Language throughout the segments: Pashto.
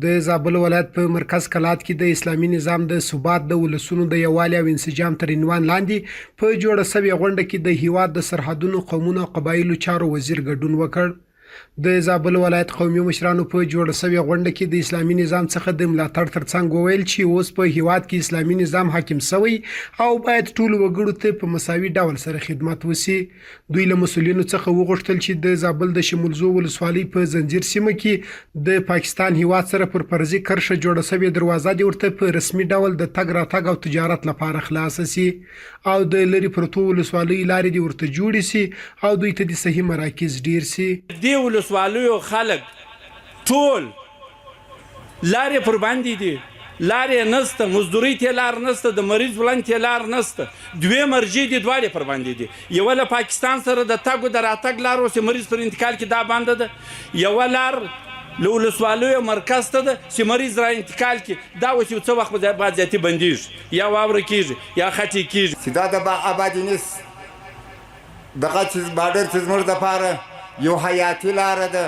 د زابل ولایت په مرکز کلات کې د اسلامي نظام د ثبات د ولسونو د یووالي او انسجام تر عنوان لاندې په جوړه سوې غونډه کې د هیواد د سرحدونو قومونو او قبایلو چارو وزیر ګډون وکړ. د زابل ولایت قومي مشرانو په جوړه سوې غونډه کې د اسلامي نظام څخه د ملاتړ ترڅنګ وویل چې اوس په هیواد کې اسلامي نظام حاکم شوی او باید ټول وګړو ته په مساوي ډول سره خدمت وشي. دوی له مسؤلینو څخه وغوښتل چې د زابل د شمولزو ولسوالۍ په زنجیر سیمه کې د پاکستان هیواد سره پر فرضي کرښه جوړه سوې دروازه دې ورته په رسمي ډول د تګ راتګ او تجارت لپاره خلاصه شي او د لرې پرتو ولسوالیو لارې دې ورته جوړې شي او دوی ته د صحي مراکز ډیر شي. ولسوالیو خلک ټول لارې پر باندې دي، لارې نسته، مزدورۍ ته لار نسته، د مریض وړاندې ته لار نسته، دوې مرجې دي، دواړې پر باندې دي. یوه له پاکستان سره د تګ او د راتګ لار اوس مریض پر انتقال کې دا بنده ده، یوه لار له ولسوالیو مرکز ته ده چې مریض را انتقال کې دا اوس یو څه وخت بعد زیاتې بندېږي، یا واوره کېږي یا خټې کېږي. چې دا د آبادي نیست دغه چې بارډر چې زموږ دپاره یو حیاتي لاره ده،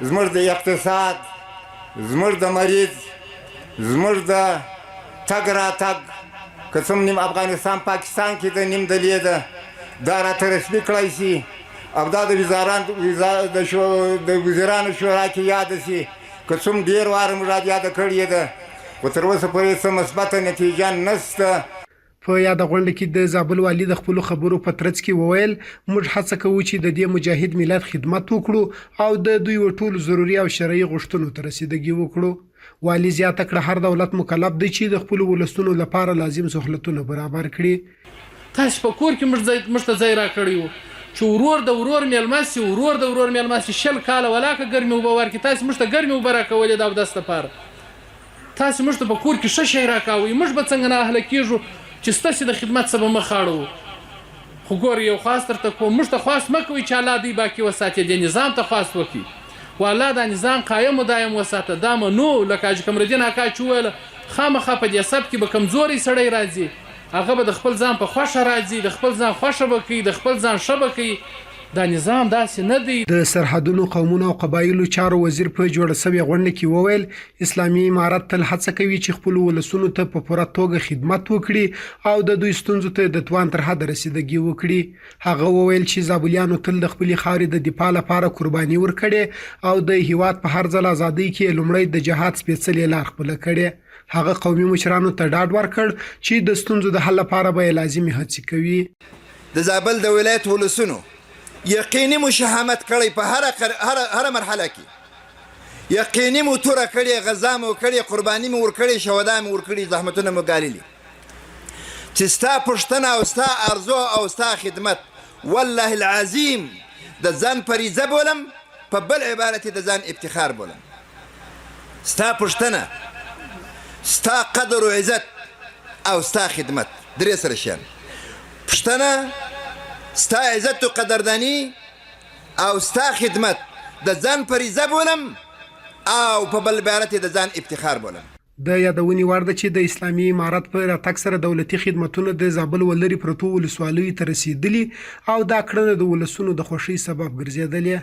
زموږ د اقتصاد، زموږ د مریض، زموږ د تګ راتګ که څوم نیم افغانستان پاکستان کې د نیم دلې ده دا راته رسمي کړی شي او دا د وزیرانو شورا کې یاده شي. که څوم ډېر واره موږ یاده کړې ده خو تر اوسه پورې څه مثبته نتیجه نشته. په یاده غونډه کې د زابل والي د خپلو خبرو په ترڅ کې وویل موږ هڅه کوو چې د دې مجاهد ملت خدمت وکړو او د دوی ټولو ضروري او شرعي غوښتنو ته رسیدګي وکړو. والي زیاته کړه هر دولت مکلف دی چې د خپلو ولسونو لپاره لازم سهولتونه برابر کړي. تاسو په کور کې موږ ته ځای راکړی و چې ورور د ورور میلمه سي، ورور د ورور میلمه سي، 20 کاله ولاکه ګرمي اوبه ورکړي، تاسو موږ ته ګرمي اوبه راکولې د اودس لپاره، تاسو موږ ته په کور کې ښه شی راکوئ، موږ به څنګه ناهیله کېږو چې ستاسې د خدمت څه به مخ اړوو. خو ګورې یو خواست درته کوم، موږ ته خواست مه کوئ چې الله دوی باقي وساتي، دې نظام ته خواست وکړي و الله دا نظام قایم و دایم وساته. دا منو لکه حاجي قمرالدین اکا چې وویله خامخا په دې سب کې به کمزوری سړی راځي، هغه به د خپل ځان په خوښه راځي، د خپل ځان خوښه به کوي، د خپل ځان ښه به کوي. دا نظام داسې نه دی. د سرحدونو قومونو او قبایلو چارو وزیر په جوړه سوې غونډه کې وویل اسلامي امارت تل هڅه کوي چې خپل ولسونو ته په پوره توګه خدمت وکړي او د دوی ستونزو ته د توان تر حده رسیدګي وکړي. هغه وویل چې زابلیانو تل د خپلې خاورې د دفاع لپاره قرباني ورکړې او د هیواد په هر ځل ازادۍ کې لومړی د جهاد سپېڅلې لار خپله کړې. هغه قومي مشرانو ته ډاډ ورکړ چې د ستونزو د حل لپاره به لازمي هڅې کوي. د زابل د ولایت ولسونو یقیني مشاهمت کړی په هر مرحله کې، یقیني مو توره کړې، غذا مو کړې، قرباني مو ورکړې، شهدا مو ورکړي، زحمتونه مو ګاللي چې ستا پوښتنه او ستا ارزو او ستا خدمت والله العظیم د ځان فریضه بولم، په بل عبارت د ځان افتخار بولم. ستا پوښتنه، ستا قدر و عزت او ستا خدمت، درې سره شیان: پوښتنه، ستا عزت و قدردانی او ستا خدمت د ځان فریضه بولم او په بل عبارت د ځان افتخار بولم. د یادونې وړ ده چې د اسلامي امارت په راتګ سره دولتي خدمتونه د زابل ولري پرتو ولسوالیو ته رسیدلي او دا کړنه د ولسونو د خوښۍ سبب ګرځېدلې.